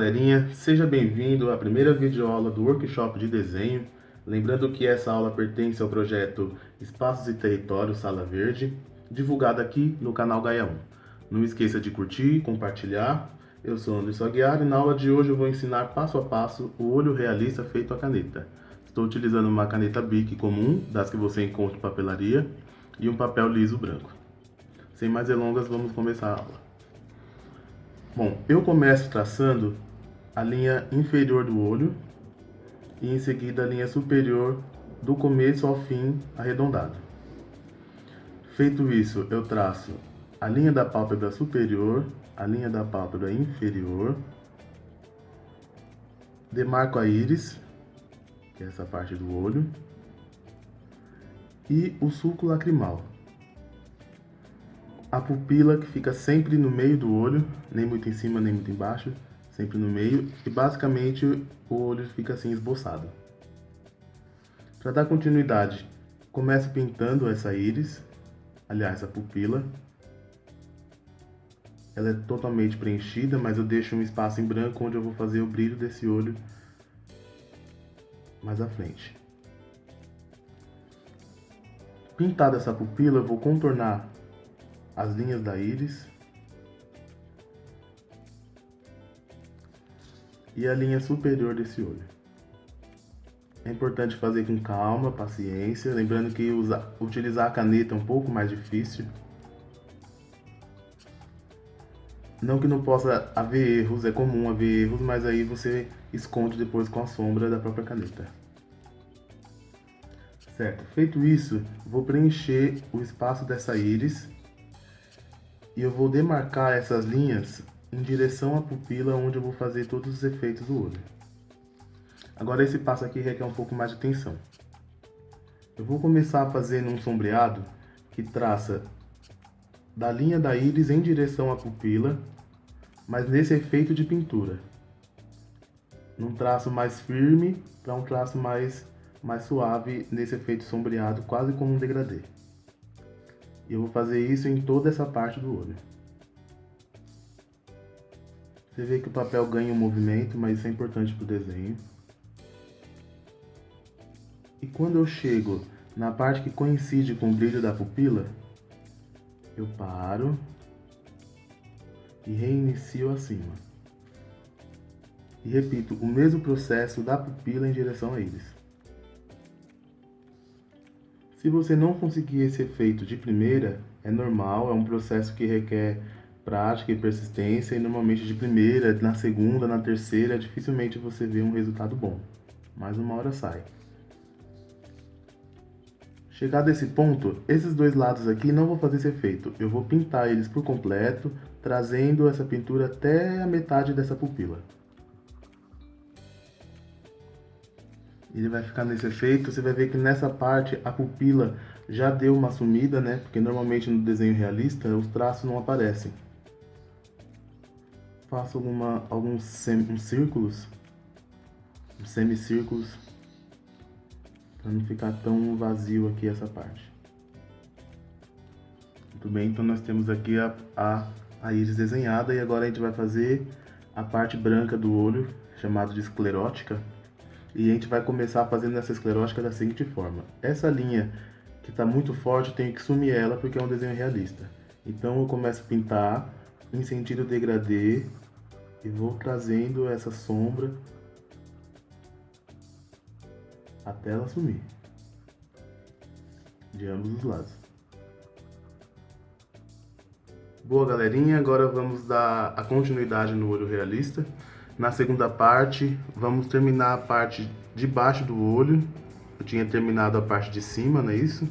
galerinha, seja bem-vindo à primeira videoaula do workshop de desenho. Lembrando que essa aula pertence ao projeto Espaços e Territórios Sala Verde, divulgado aqui no canal Gaia 1. Não esqueça de curtir e compartilhar. Eu sou Anderson Aguiar e na aula de hoje eu vou ensinar passo a passo o olho realista feito à caneta. Estou utilizando uma caneta Bic comum, das que você encontra em papelaria, e um papel liso branco. Sem mais delongas, vamos começar a aula. Bom, eu começo traçando a linha inferior do olho e em seguida a linha superior do começo ao fim arredondado. Feito isso, eu traço a linha da pálpebra superior, a linha da pálpebra inferior, demarco a íris, que é essa parte do olho, e o sulco lacrimal. A pupila que fica sempre no meio do olho, nem muito em cima nem muito embaixo, sempre no meio, e basicamente o olho fica assim esboçado. Para dar continuidade, começo pintando essa íris, aliás, a pupila. Ela é totalmente preenchida, mas eu deixo um espaço em branco onde eu vou fazer o brilho desse olho mais à frente. Pintada essa pupila, eu vou contornar as linhas da íris e a linha superior desse olho. É importante fazer com calma, paciência, lembrando que utilizar a caneta é um pouco mais difícil. Não que não possa haver erros, é comum haver erros, mas aí você esconde depois com a sombra da própria caneta. Certo, feito isso, vou preencher o espaço dessa íris e eu vou demarcar essas linhas em direção à pupila, onde eu vou fazer todos os efeitos do olho. Agora esse passo aqui requer um pouco mais de atenção. Eu vou começar fazendo um sombreado que traça da linha da íris em direção à pupila, mas nesse efeito de pintura. Num traço mais firme para um traço mais suave nesse efeito sombreado, quase como um degradê. E eu vou fazer isso em toda essa parte do olho. Você vê que o papel ganha um movimento, mas isso é importante para o desenho. E quando eu chego na parte que coincide com o brilho da pupila, eu paro e reinicio acima. E repito o mesmo processo da pupila em direção à íris. Se você não conseguir esse efeito de primeira, é normal, é um processo que requer prática e persistência, e normalmente de primeira, na segunda, na terceira, dificilmente você vê um resultado bom, mas uma hora sai. Chegado a esse ponto, esses dois lados aqui não vou fazer esse efeito, eu vou pintar eles por completo, trazendo essa pintura até a metade dessa pupila. Ele vai ficar nesse efeito, você vai ver que nessa parte a pupila já deu uma sumida, né? Porque normalmente no desenho realista os traços não aparecem. Faço alguns círculos, uns semicírculos, para não ficar tão vazio aqui essa parte. Muito bem, então nós temos aqui a íris desenhada e agora a gente vai fazer a parte branca do olho, chamada de esclerótica. E a gente vai começar fazendo essa esclerótica da seguinte forma. Essa linha que está muito forte, eu tenho que sumir ela porque é um desenho realista. Então eu começo a pintar em sentido degradê e vou trazendo essa sombra até ela sumir, de ambos os lados. Boa, galerinha, agora vamos dar a continuidade no olho realista. Na segunda parte, vamos terminar a parte de baixo do olho. Eu tinha terminado a parte de cima, não é isso?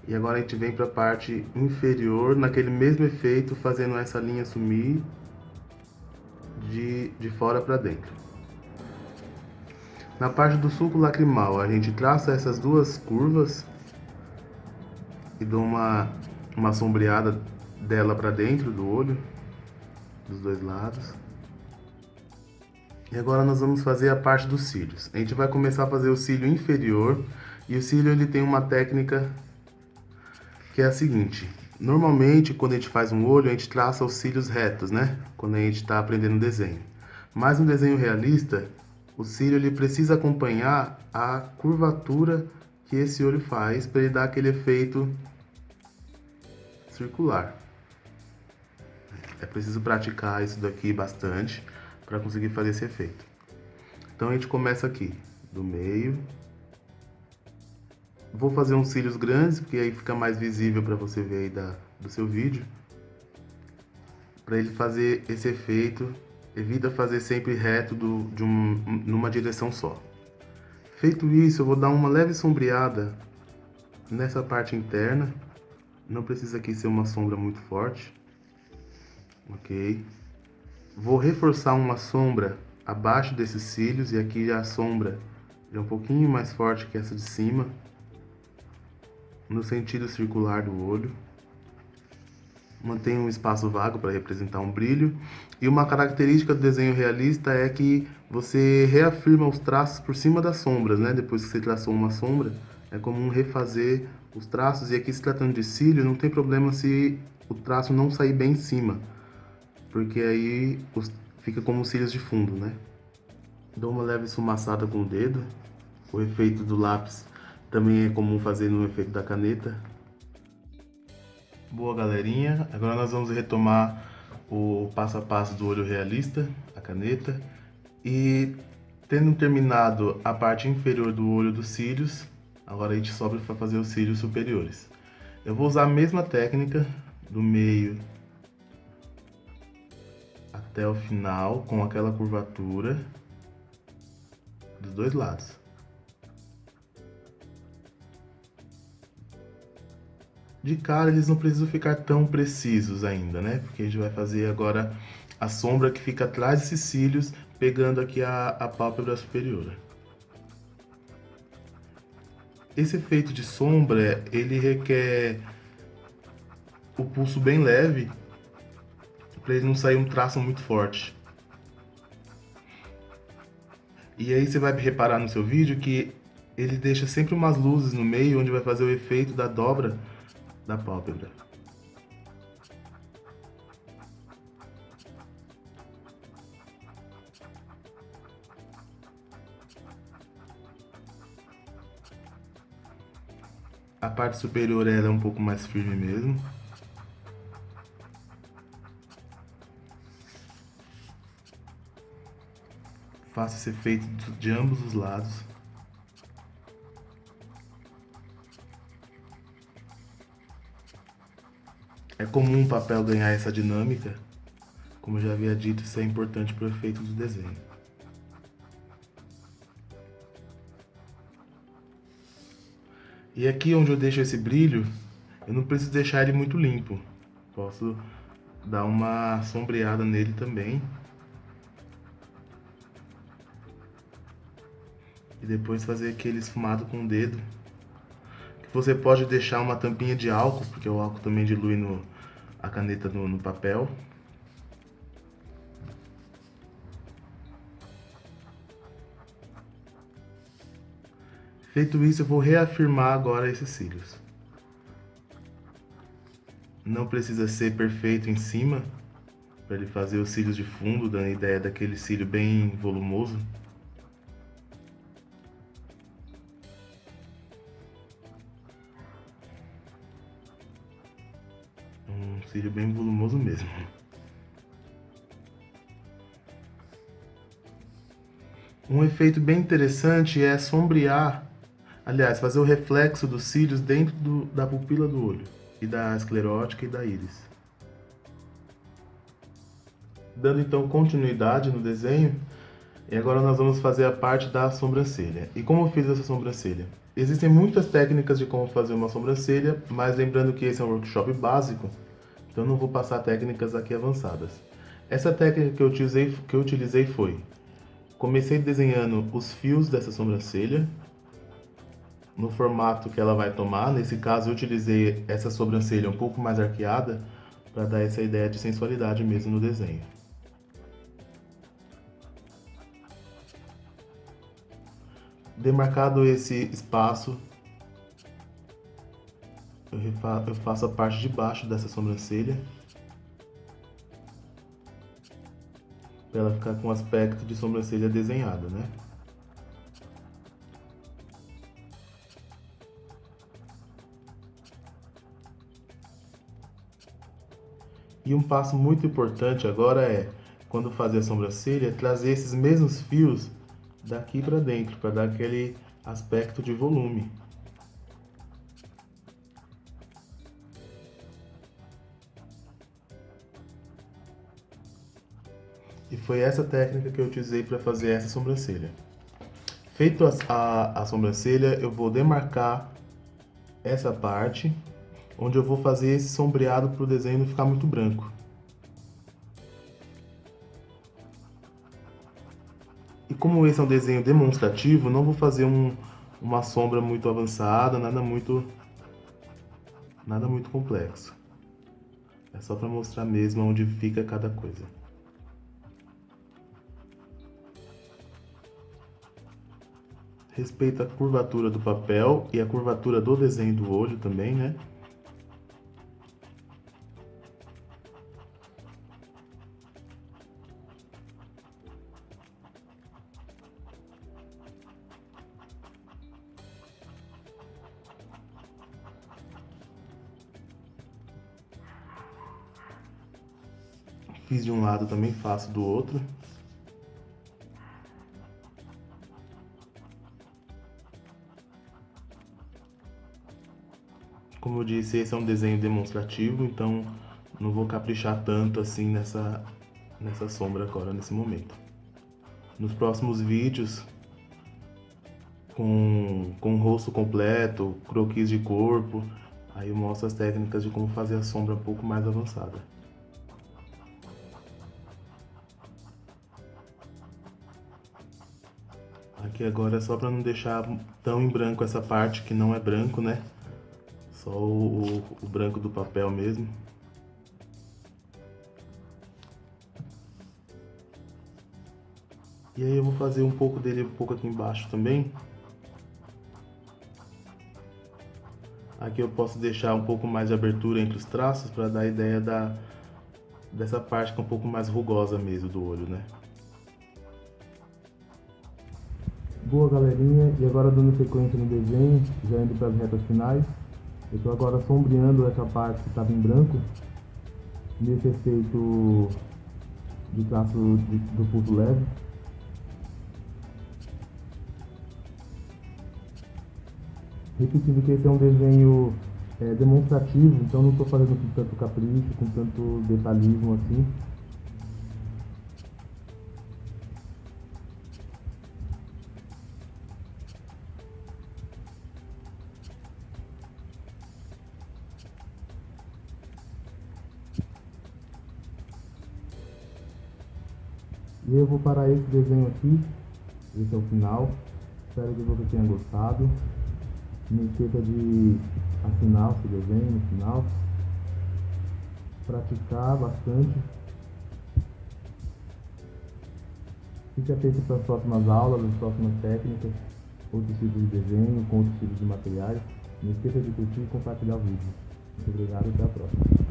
E agora a gente vem para a parte inferior, naquele mesmo efeito, fazendo essa linha sumir de fora para dentro. Na parte do sulco lacrimal, a gente traça essas duas curvas e dou uma sombreada dela para dentro do olho, dos dois lados. E agora nós vamos fazer a parte dos cílios. A gente vai começar a fazer o cílio inferior, e o cílio ele tem uma técnica que é a seguinte. Normalmente, quando a gente faz um olho, a gente traça os cílios retos, né? Quando a gente está aprendendo desenho. Mas no desenho realista, o cílio ele precisa acompanhar a curvatura que esse olho faz para ele dar aquele efeito circular. É preciso praticar isso daqui bastante para conseguir fazer esse efeito. Então a gente começa aqui, do meio. Vou fazer uns cílios grandes, porque aí fica mais visível para você ver aí do seu vídeo. Para ele fazer esse efeito, evita fazer sempre reto numa direção só. Feito isso, eu vou dar uma leve sombreada nessa parte interna. Não precisa aqui ser uma sombra muito forte. Ok. Vou reforçar uma sombra abaixo desses cílios, e aqui a sombra é um pouquinho mais forte que essa de cima, no sentido circular do olho. Mantenha um espaço vago para representar um brilho. E uma característica do desenho realista é que você reafirma os traços por cima das sombras, né? Depois que você traçou uma sombra, é comum refazer os traços. E aqui, se tratando de cílio, não tem problema se o traço não sair bem em cima, porque aí fica como cílios de fundo, né? Dou uma leve esfumaçada com o dedo. O efeito do lápis também é comum fazer no efeito da caneta. Boa, galerinha, agora nós vamos retomar o passo a passo do olho realista, a caneta, e tendo terminado a parte inferior do olho dos cílios, agora a gente sobra para fazer os cílios superiores. Eu vou usar a mesma técnica do meio até o final, com aquela curvatura dos dois lados. De cara, eles não precisam ficar tão precisos ainda, né? Porque a gente vai fazer agora a sombra que fica atrás desses cílios, pegando aqui a pálpebra superior. Esse efeito de sombra, ele requer o pulso bem leve, para ele não sair um traço muito forte. E aí você vai reparar no seu vídeo que ele deixa sempre umas luzes no meio, onde vai fazer o efeito da dobra da pálpebra. A parte superior ela é um pouco mais firme mesmo. Faça esse efeito de ambos os lados. É comum o papel ganhar essa dinâmica. Como eu já havia dito, isso é importante para o efeito do desenho. E aqui onde eu deixo esse brilho, eu não preciso deixar ele muito limpo. Posso dar uma sombreada nele também. E depois fazer aquele esfumado com o dedo. Você pode deixar uma tampinha de álcool, porque o álcool também dilui a caneta no papel. Feito isso, eu vou reafirmar agora esses cílios. Não precisa ser perfeito em cima, para ele fazer os cílios de fundo, dando a ideia daquele cílio bem volumoso. Um cílio bem volumoso mesmo. Um efeito bem interessante é sombrear, aliás, fazer o reflexo dos cílios dentro da pupila do olho, e da esclerótica e da íris. Dando então continuidade no desenho, e agora nós vamos fazer a parte da sobrancelha. E como eu fiz essa sobrancelha? Existem muitas técnicas de como fazer uma sobrancelha, mas lembrando que esse é um workshop básico, então não vou passar técnicas aqui avançadas. Essa técnica que eu utilizei foi: comecei desenhando os fios dessa sobrancelha, no formato que ela vai tomar. Nesse caso eu utilizei essa sobrancelha um pouco mais arqueada, para dar essa ideia de sensualidade mesmo no desenho. Demarcado esse espaço, eu faço a parte de baixo dessa sobrancelha, para ela ficar com aspecto de sobrancelha desenhada, né? E um passo muito importante agora é, quando fazer a sobrancelha, trazer esses mesmos fios daqui para dentro, para dar aquele aspecto de volume. E foi essa técnica que eu utilizei para fazer essa sobrancelha. Feito a sobrancelha, eu vou demarcar essa parte, onde eu vou fazer esse sombreado para o desenho não ficar muito branco. E como esse é um desenho demonstrativo, não vou fazer uma sombra muito avançada, nada muito complexo. É só para mostrar mesmo onde fica cada coisa. Respeita a curvatura do papel e a curvatura do desenho do olho também, né? Fiz de um lado, também faço do outro. Como eu disse, esse é um desenho demonstrativo, então não vou caprichar tanto assim nessa sombra agora, nesse momento. Nos próximos vídeos, com o rosto completo, croquis de corpo, aí eu mostro as técnicas de como fazer a sombra um pouco mais avançada. Aqui agora é só para não deixar tão em branco essa parte que não é branco, né? Só o branco do papel mesmo. E aí eu vou fazer um pouco dele um pouco aqui embaixo também. Aqui eu posso deixar um pouco mais de abertura entre os traços para dar a ideia dessa parte que é um pouco mais rugosa mesmo do olho, né? Boa, galerinha, e agora dando sequência no desenho, já indo para as retas finais. Eu estou agora sombreando essa parte que estava em branco, nesse efeito de traço do pulso leve. Repetindo que esse é um desenho demonstrativo, então não estou fazendo com tanto capricho, com tanto detalhismo assim. E eu vou parar esse desenho aqui, esse é o final. Espero que você tenha gostado. Não esqueça de assinar o seu desenho no final. Praticar bastante. Fique atento para as próximas aulas, as próximas técnicas, outros tipos de desenho, com outros tipos de materiais. Não esqueça de curtir e compartilhar o vídeo. Muito obrigado e até a próxima.